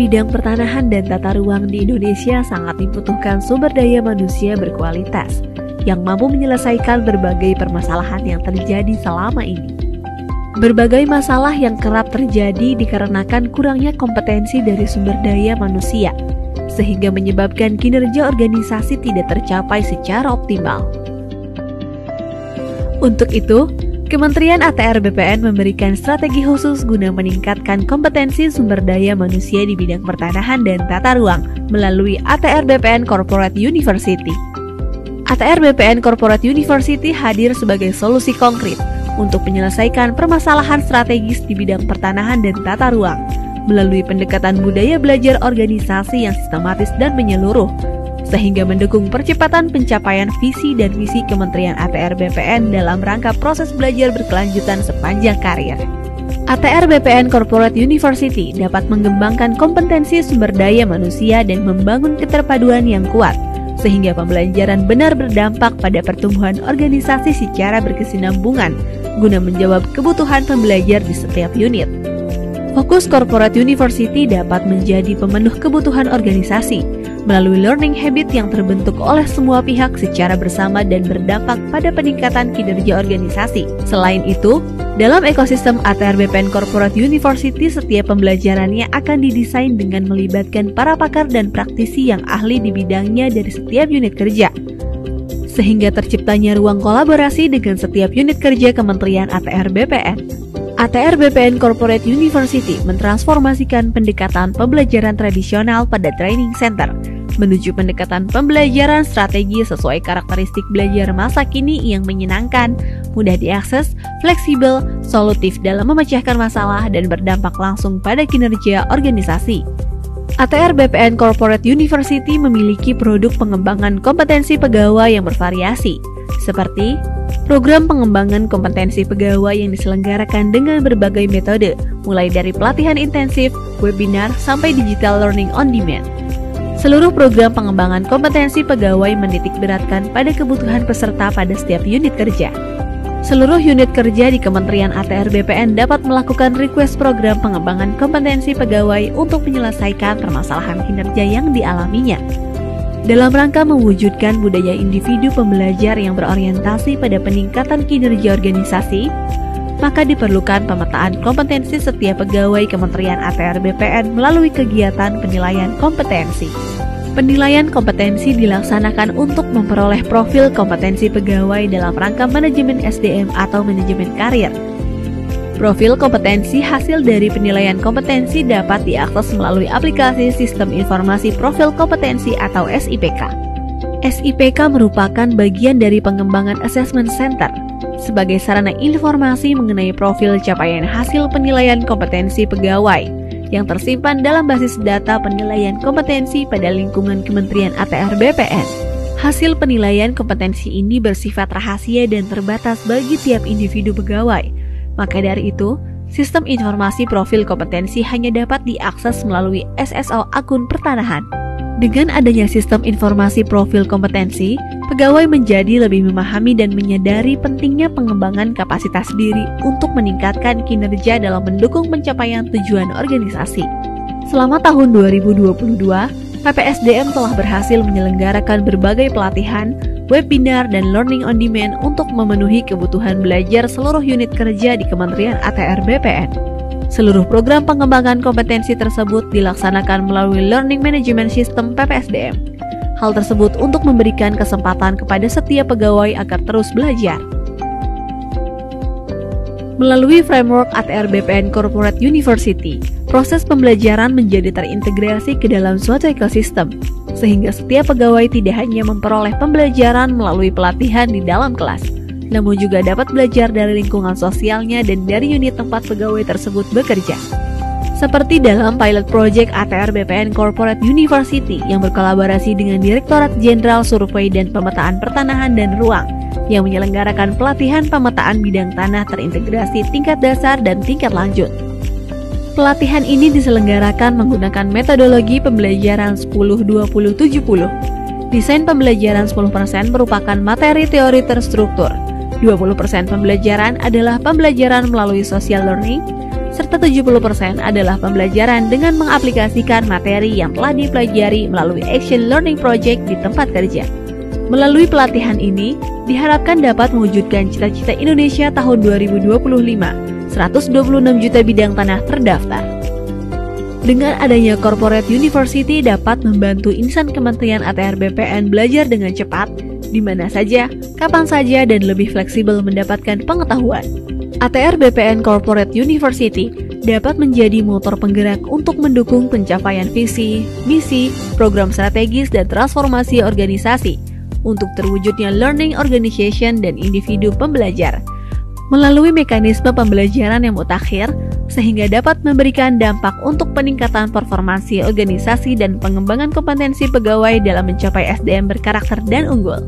bidang pertanahan dan tata ruang di Indonesia sangat dibutuhkan sumber daya manusia berkualitas yang mampu menyelesaikan berbagai permasalahan yang terjadi selama ini. Berbagai masalah yang kerap terjadi dikarenakan kurangnya kompetensi dari sumber daya manusia, sehingga menyebabkan kinerja organisasi tidak tercapai secara optimal. Untuk itu, Kementerian ATR BPN memberikan strategi khusus guna meningkatkan kompetensi sumber daya manusia di bidang pertanahan dan tata ruang melalui ATR BPN Corporate University. ATR BPN Corporate University hadir sebagai solusi konkret untuk menyelesaikan permasalahan strategis di bidang pertanahan dan tata ruang melalui pendekatan budaya belajar organisasi yang sistematis dan menyeluruh, sehingga mendukung percepatan pencapaian visi dan misi Kementerian ATR BPN dalam rangka proses belajar berkelanjutan sepanjang karir. ATR BPN Corporate University dapat mengembangkan kompetensi sumber daya manusia dan membangun keterpaduan yang kuat, sehingga pembelajaran benar berdampak pada pertumbuhan organisasi secara berkesinambungan, guna menjawab kebutuhan pembelajar di setiap unit. Fokus Corporate University dapat menjadi pemenuh kebutuhan organisasi melalui learning habit yang terbentuk oleh semua pihak secara bersama dan berdampak pada peningkatan kinerja organisasi. Selain itu, dalam ekosistem ATR BPN Corporate University, setiap pembelajarannya akan didesain dengan melibatkan para pakar dan praktisi yang ahli di bidangnya dari setiap unit kerja, sehingga terciptanya ruang kolaborasi dengan setiap unit kerja Kementerian ATR BPN. ATR BPN Corporate University mentransformasikan pendekatan pembelajaran tradisional pada training center menuju pendekatan pembelajaran strategi sesuai karakteristik belajar masa kini yang menyenangkan, mudah diakses, fleksibel, solutif dalam memecahkan masalah dan berdampak langsung pada kinerja organisasi. ATR BPN Corporate University memiliki produk pengembangan kompetensi pegawai yang bervariasi, seperti program pengembangan kompetensi pegawai yang diselenggarakan dengan berbagai metode, mulai dari pelatihan intensif, webinar, sampai digital learning on demand. Seluruh program pengembangan kompetensi pegawai menitikberatkan pada kebutuhan peserta pada setiap unit kerja. Seluruh unit kerja di Kementerian ATR BPN dapat melakukan request program pengembangan kompetensi pegawai untuk menyelesaikan permasalahan kinerja yang dialaminya. Dalam rangka mewujudkan budaya individu pembelajar yang berorientasi pada peningkatan kinerja organisasi, maka diperlukan pemetaan kompetensi setiap pegawai Kementerian ATR BPN melalui kegiatan penilaian kompetensi. Penilaian kompetensi dilaksanakan untuk memperoleh profil kompetensi pegawai dalam rangka manajemen SDM atau manajemen karir. Profil kompetensi hasil dari penilaian kompetensi dapat diakses melalui aplikasi Sistem Informasi Profil Kompetensi atau SIPK. SIPK merupakan bagian dari pengembangan Assessment Center sebagai sarana informasi mengenai profil capaian hasil penilaian kompetensi pegawai yang tersimpan dalam basis data penilaian kompetensi pada lingkungan Kementerian ATR BPN. Hasil penilaian kompetensi ini bersifat rahasia dan terbatas bagi tiap individu pegawai. Maka dari itu, sistem informasi profil kompetensi hanya dapat diakses melalui SSO akun pertanahan. Dengan adanya sistem informasi profil kompetensi, pegawai menjadi lebih memahami dan menyadari pentingnya pengembangan kapasitas diri untuk meningkatkan kinerja dalam mendukung pencapaian tujuan organisasi. Selama tahun 2022, PPSDM telah berhasil menyelenggarakan berbagai pelatihan, webinar, dan learning on demand untuk memenuhi kebutuhan belajar seluruh unit kerja di Kementerian ATR BPN. Seluruh program pengembangan kompetensi tersebut dilaksanakan melalui Learning Management System PPSDM. Hal tersebut untuk memberikan kesempatan kepada setiap pegawai agar terus belajar. Melalui framework ATR BPN Corporate University, proses pembelajaran menjadi terintegrasi ke dalam suatu ekosistem, sehingga setiap pegawai tidak hanya memperoleh pembelajaran melalui pelatihan di dalam kelas, namun juga dapat belajar dari lingkungan sosialnya dan dari unit tempat pegawai tersebut bekerja. Seperti dalam pilot project ATR BPN Corporate University yang berkolaborasi dengan Direktorat Jenderal Survei dan Pemetaan Pertanahan dan Ruang yang menyelenggarakan pelatihan pemetaan bidang tanah terintegrasi tingkat dasar dan tingkat lanjut. Pelatihan ini diselenggarakan menggunakan metodologi pembelajaran 10-20-70. Desain pembelajaran 10% merupakan materi teori terstruktur, 20% pembelajaran adalah pembelajaran melalui social learning, serta 70% adalah pembelajaran dengan mengaplikasikan materi yang telah dipelajari melalui Action Learning Project di tempat kerja. Melalui pelatihan ini, diharapkan dapat mewujudkan cita-cita Indonesia tahun 2025, 126 juta bidang tanah terdaftar. Dengan adanya Corporate University dapat membantu insan Kementerian ATR BPN belajar dengan cepat, di mana saja, kapan saja, dan lebih fleksibel mendapatkan pengetahuan. ATR BPN Corporate University dapat menjadi motor penggerak untuk mendukung pencapaian visi, misi, program strategis, dan transformasi organisasi untuk terwujudnya learning organization dan individu pembelajar melalui mekanisme pembelajaran yang mutakhir sehingga dapat memberikan dampak untuk peningkatan performansi organisasi dan pengembangan kompetensi pegawai dalam mencapai SDM berkarakter dan unggul.